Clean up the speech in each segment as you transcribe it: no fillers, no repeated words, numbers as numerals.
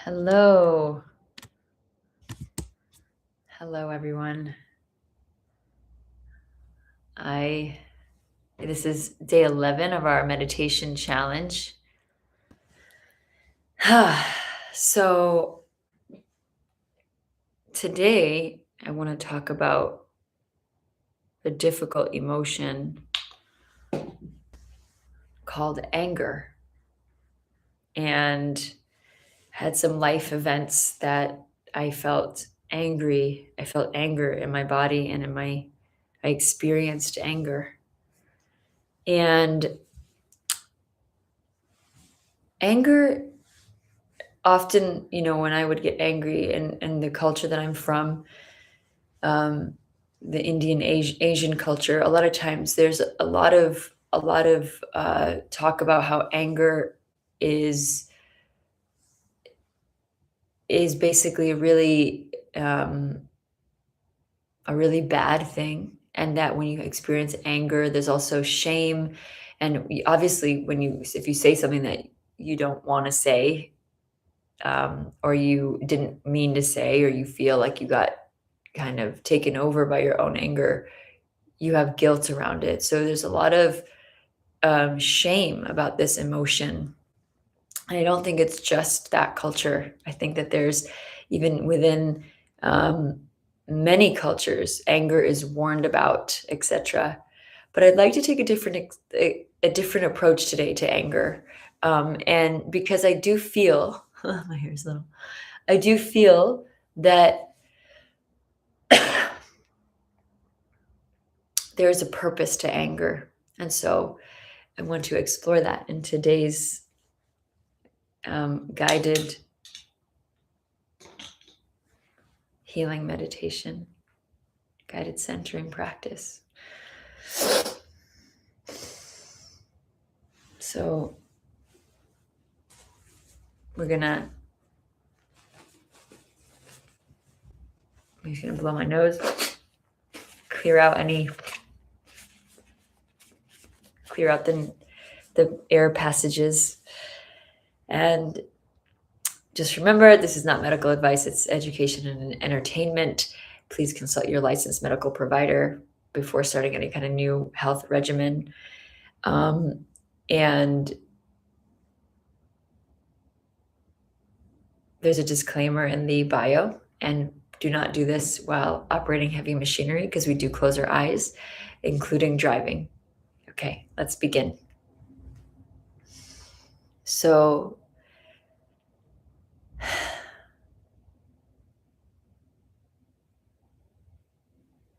Hello. Hello, everyone. This is day 11 of our meditation challenge. So today I want to talk about a difficult emotion called anger, and had some life events that I felt angry. I felt anger in my body and I experienced anger. And anger often, when I would get angry in the culture that I'm from, um, the Indian Asian culture, a lot of times there's a lot of talk about how anger is is basically a really bad thing, and that when you experience anger, there's also shame, and obviously if you say something that you don't want to say, or you didn't mean to say, or you feel like you got kind of taken over by your own anger, you have guilt around it. So there's a lot of shame about this emotion. And I don't think it's just that culture. I think that there's even within um, many cultures, anger is warned about, etc. But I'd like to take a different approach today to anger, and because I do feel my hair's little. I do feel that there is a purpose to anger. And so I want to explore that in today's guided healing meditation, guided centering practice. So I'm just gonna blow my nose, clear out the air passages. And just remember, this is not medical advice, it's education and entertainment. Please consult your licensed medical provider before starting any kind of new health regimen. And there's a disclaimer in the bio, and do not do this while operating heavy machinery because we do close our eyes, including driving. Okay, let's begin. So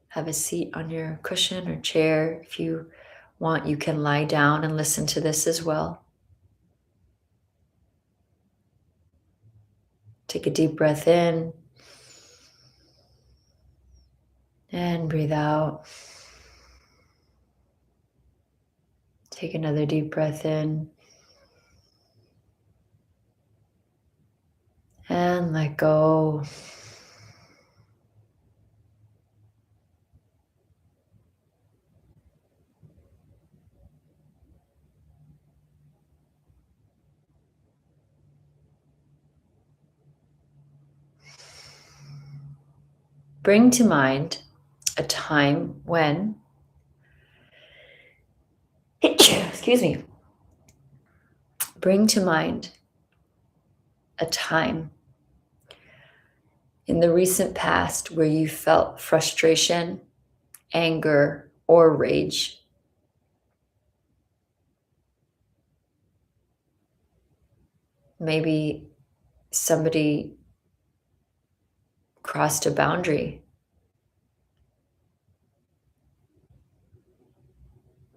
have a seat on your cushion or chair. If you want, you can lie down and listen to this as well. Take a deep breath in and breathe out. Take another deep breath in and let go. Bring to mind a time when, excuse me, bring to mind a time in the recent past where you felt frustration, anger, or rage. Maybe somebody crossed a boundary.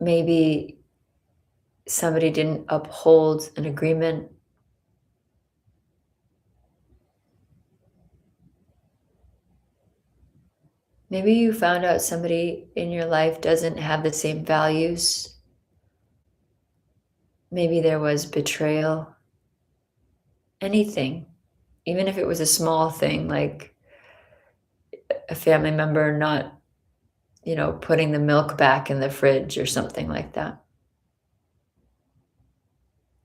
Maybe somebody didn't uphold an agreement. Maybe you found out somebody in your life doesn't have the same values. Maybe there was betrayal. Anything, even if it was a small thing like a family member not, putting the milk back in the fridge or something like that.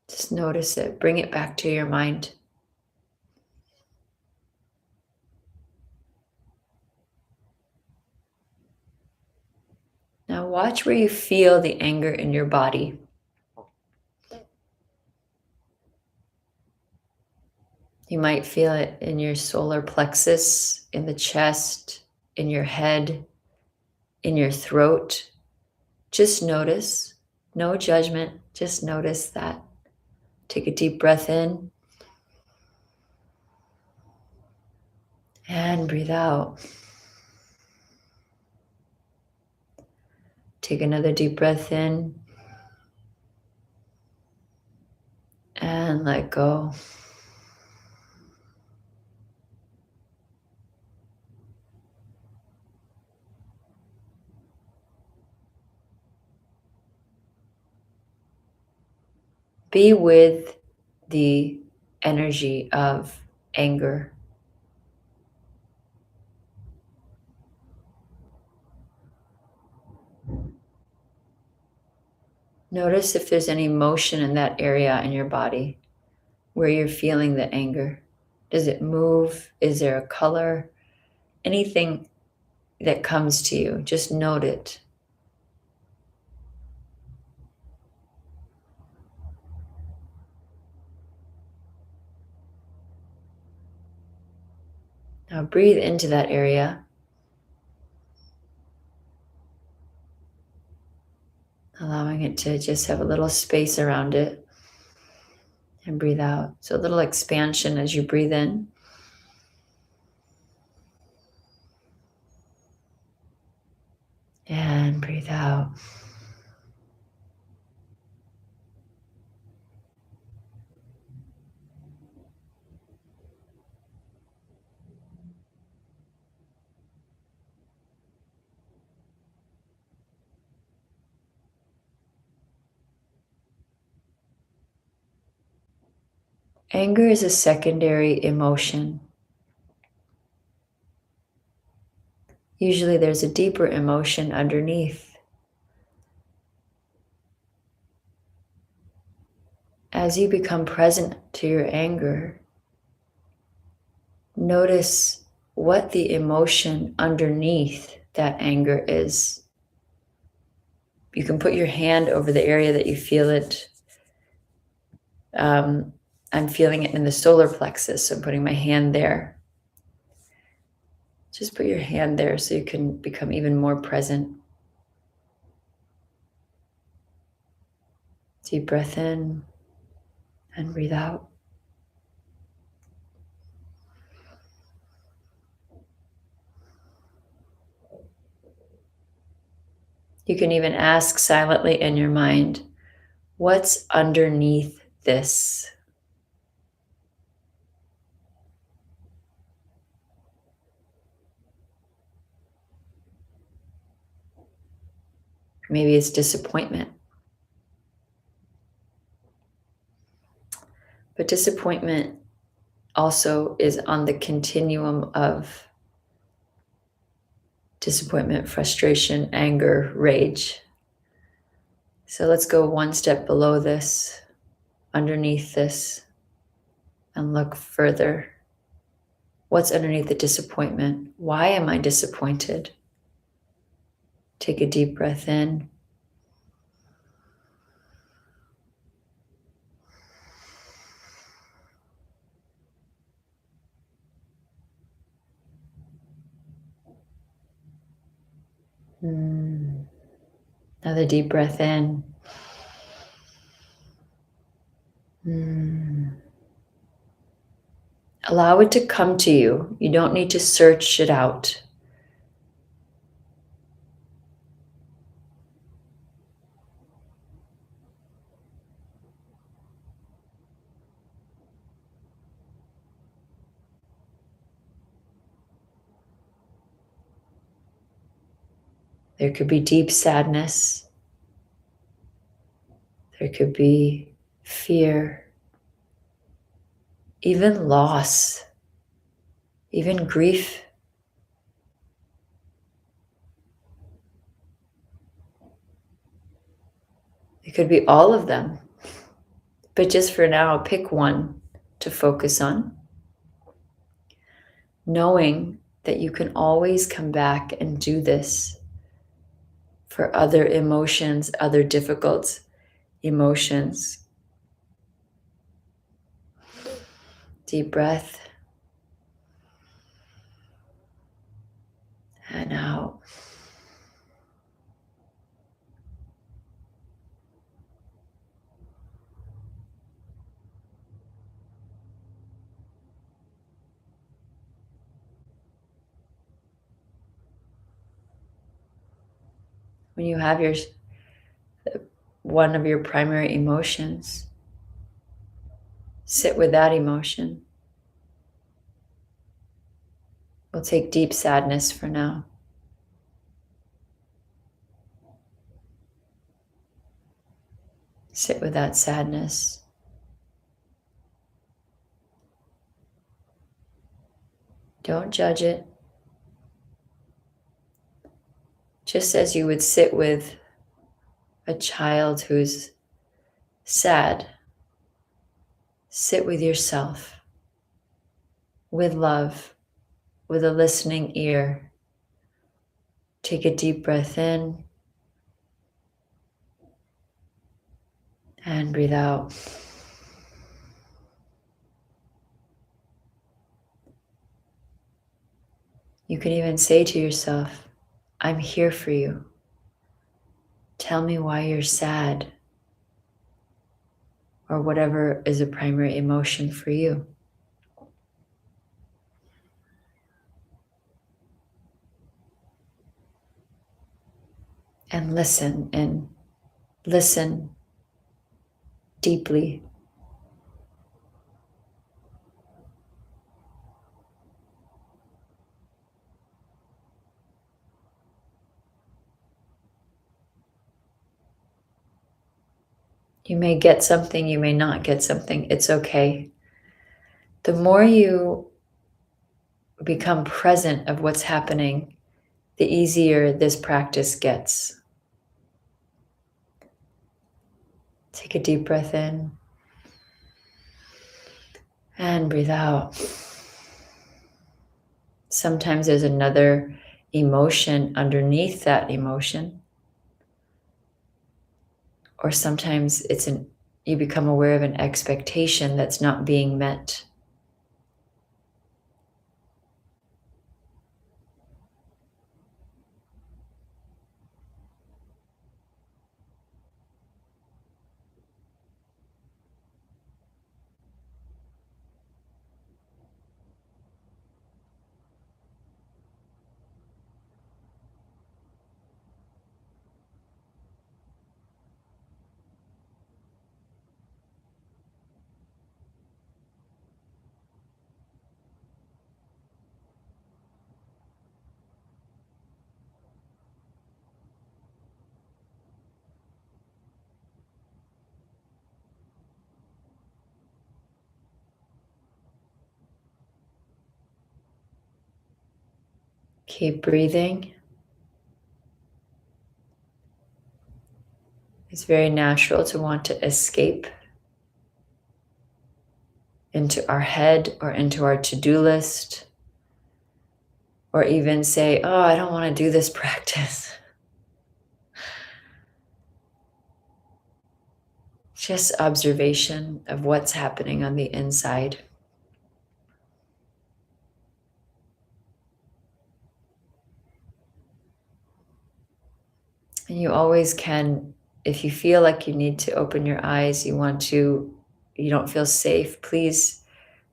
Just notice it, bring it back to your mind. Now watch where you feel the anger in your body. You might feel it in your solar plexus, in the chest, in your head, in your throat. Just notice, no judgment, just notice that. Take a deep breath in and breathe out. Take another deep breath in and let go. Be with the energy of anger. Notice if there's any motion in that area in your body where you're feeling the anger. Does it move? Is there a color? Anything that comes to you, just note it. Now breathe into that area, allowing it to just have a little space around it, and breathe out. So a little expansion as you breathe in. And breathe out. Anger is a secondary emotion. Usually there's a deeper emotion underneath. As you become present to your anger, notice what the emotion underneath that anger is. You can put your hand over the area that you feel it. I'm feeling it in the solar plexus, so I'm putting my hand there. Just put your hand there so you can become even more present. Deep breath in and breathe out. You can even ask silently in your mind, what's underneath this? Maybe it's disappointment. But disappointment also is on the continuum of disappointment, frustration, anger, rage. So let's go one step below this, underneath this, and look further. What's underneath the disappointment? Why am I disappointed? Take a deep breath in. Another deep breath in. Allow it to come to you. You don't need to search it out. There could be deep sadness. There could be fear, even loss, even grief. It could be all of them. But just for now, pick one to focus on, knowing that you can always come back and do this for other emotions, other difficult emotions. Deep breath. And out. When you have one of your primary emotions, sit with that emotion. We'll take deep sadness for now. Sit with that sadness. Don't judge it. Just as you would sit with a child who's sad, sit with yourself, with love, with a listening ear. Take a deep breath in and breathe out. You can even say to yourself, I'm here for you. Tell me why you're sad, or whatever is a primary emotion for you. And listen deeply. You may get something, you may not get something. It's okay. The more you become present of what's happening, the easier this practice gets. Take a deep breath in and breathe out. Sometimes there's another emotion underneath that emotion. Or sometimes you become aware of an expectation that's not being met. Keep breathing. It's very natural to want to escape into our head or into our to-do list, or even say, oh, I don't want to do this practice. Just observation of what's happening on the inside. And you always can, if you feel like you need to open your eyes, you don't feel safe, please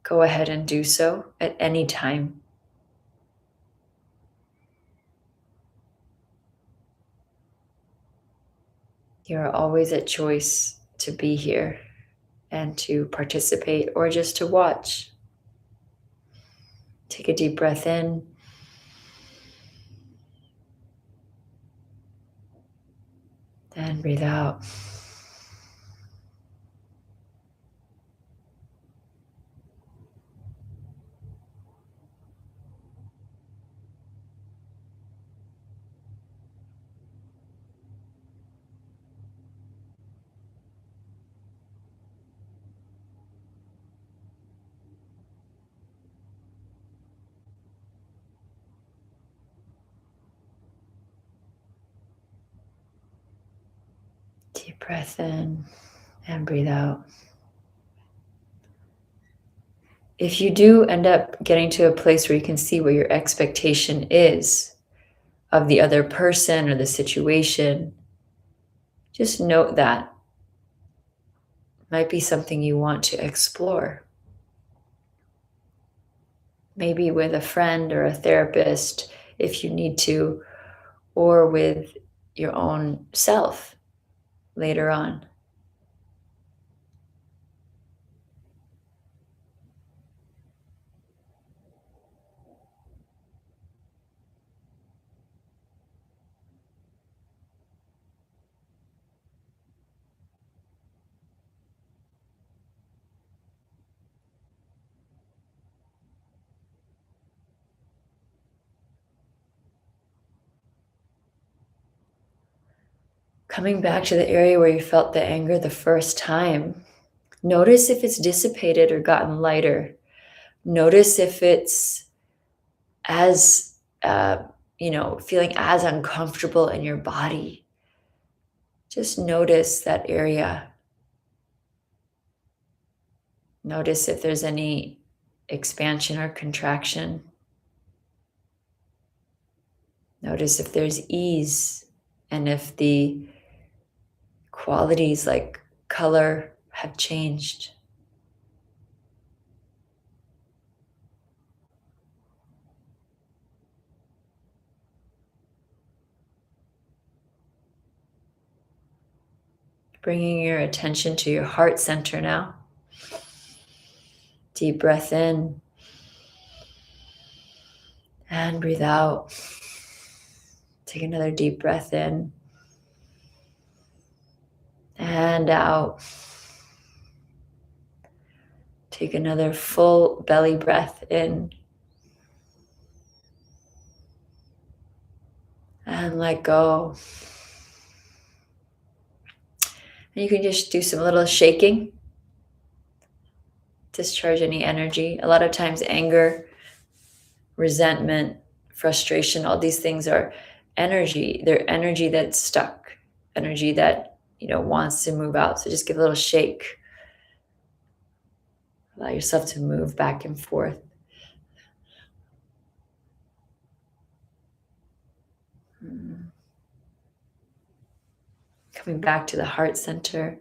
go ahead and do so at any time. You're always at choice to be here and to participate or just to watch. Take a deep breath in. And breathe out. Breath in and breathe out. If you do end up getting to a place where you can see what your expectation is of the other person or the situation, just note that might be something you want to explore. Maybe with a friend or a therapist if you need to, or with your own self later on. Coming back to the area where you felt the anger the first time, notice if it's dissipated or gotten lighter. Notice if it's as, feeling as uncomfortable in your body. Just notice that area. Notice if there's any expansion or contraction. Notice if there's ease and if the qualities like color have changed. Bringing your attention to your heart center now. Deep breath in and breathe out. Take another deep breath in and out. Take another full belly breath in and let go. And you can just do some little shaking. Discharge any energy. A lot of times anger, resentment, frustration, all these things are energy. They're energy that's stuck, energy that, wants to move out. So just give a little shake. Allow yourself to move back and forth. Coming back to the heart center.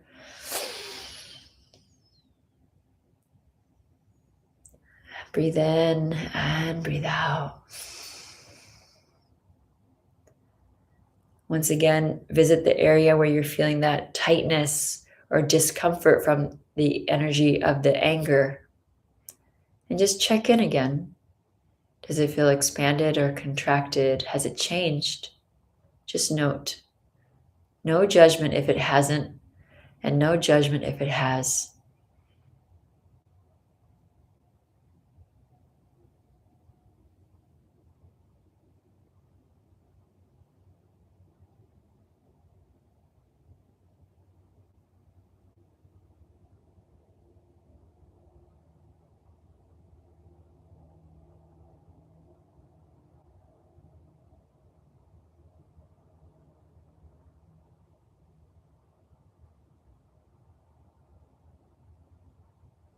Breathe in and breathe out. Once again, visit the area where you're feeling that tightness or discomfort from the energy of the anger. And just check in again. Does it feel expanded or contracted? Has it changed? Just note. No judgment if it hasn't, and no judgment if it has.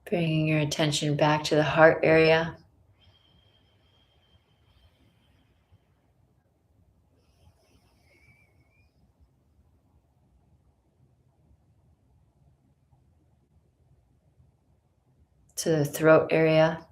Bringing your attention back to the heart area. To the throat area.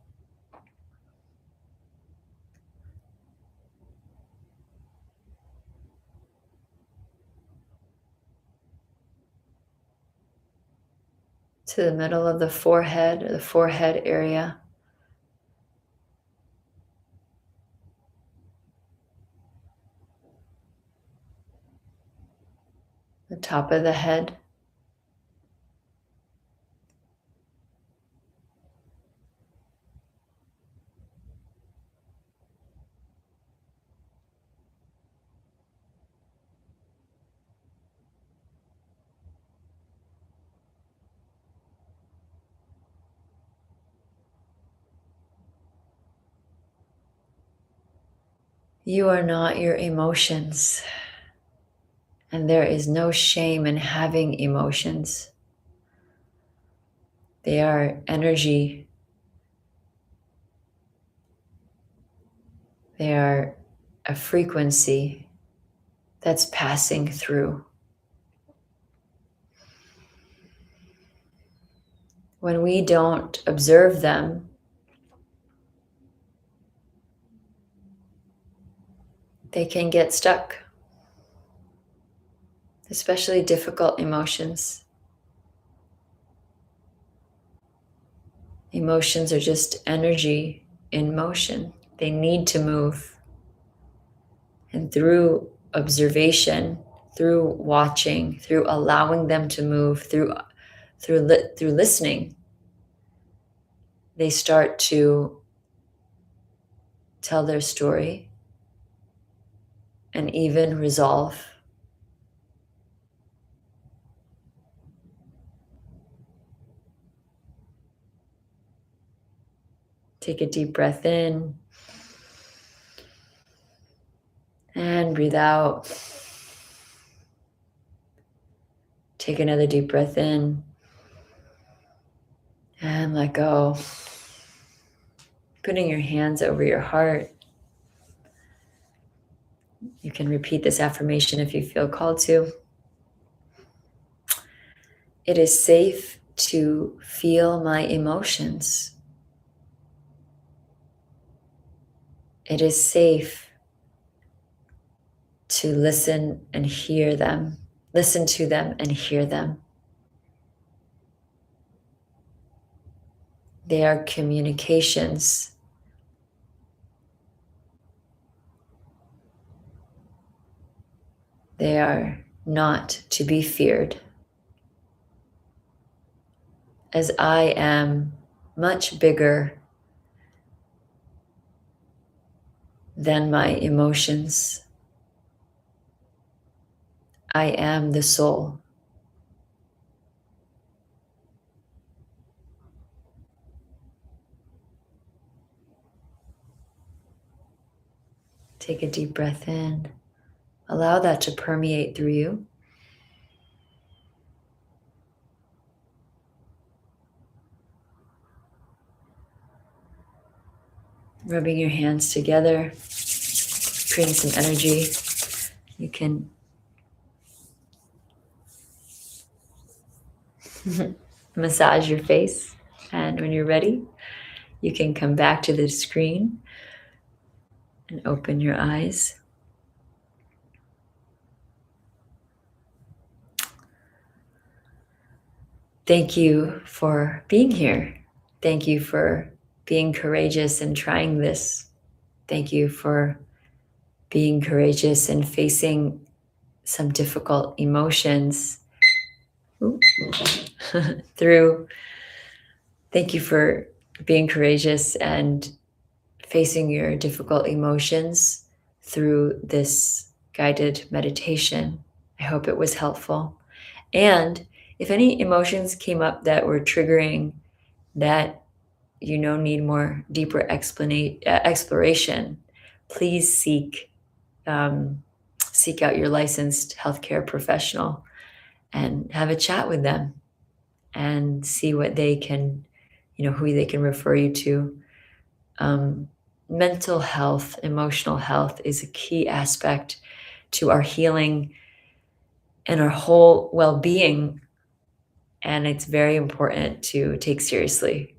To the middle of the forehead, or the forehead area. The top of the head. You are not your emotions. And there is no shame in having emotions. They are energy. They are a frequency that's passing through. When we don't observe them, they can get stuck, especially difficult emotions. Emotions are just energy in motion. They need to move. And through observation, through watching, through allowing them to move, through listening, they start to tell their story and even resolve. Take a deep breath in and breathe out. Take another deep breath in and let go. Putting your hands over your heart. You can repeat this affirmation if you feel called to. It is safe to feel my emotions. It is safe to listen and hear them. Listen to them and hear them. They are communications. They are not to be feared. As I am much bigger than my emotions, I am the soul. Take a deep breath in. Allow that to permeate through you. Rubbing your hands together, creating some energy. You can massage your face, and when you're ready, you can come back to the screen and open your eyes. Thank you for being here. Thank you for being courageous and trying this. Thank you for being courageous and facing some difficult emotions through. Thank you for being courageous and facing your difficult emotions through this guided meditation. I hope it was helpful. And if any emotions came up that were triggering, that need more deeper exploration, please seek out your licensed healthcare professional and have a chat with them and see what they can, who they can refer you to. Mental health, emotional health is a key aspect to our healing and our whole well-being, and it's very important to take seriously.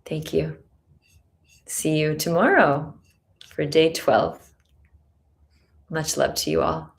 Thank you. See you tomorrow for day 12. Much love to you all.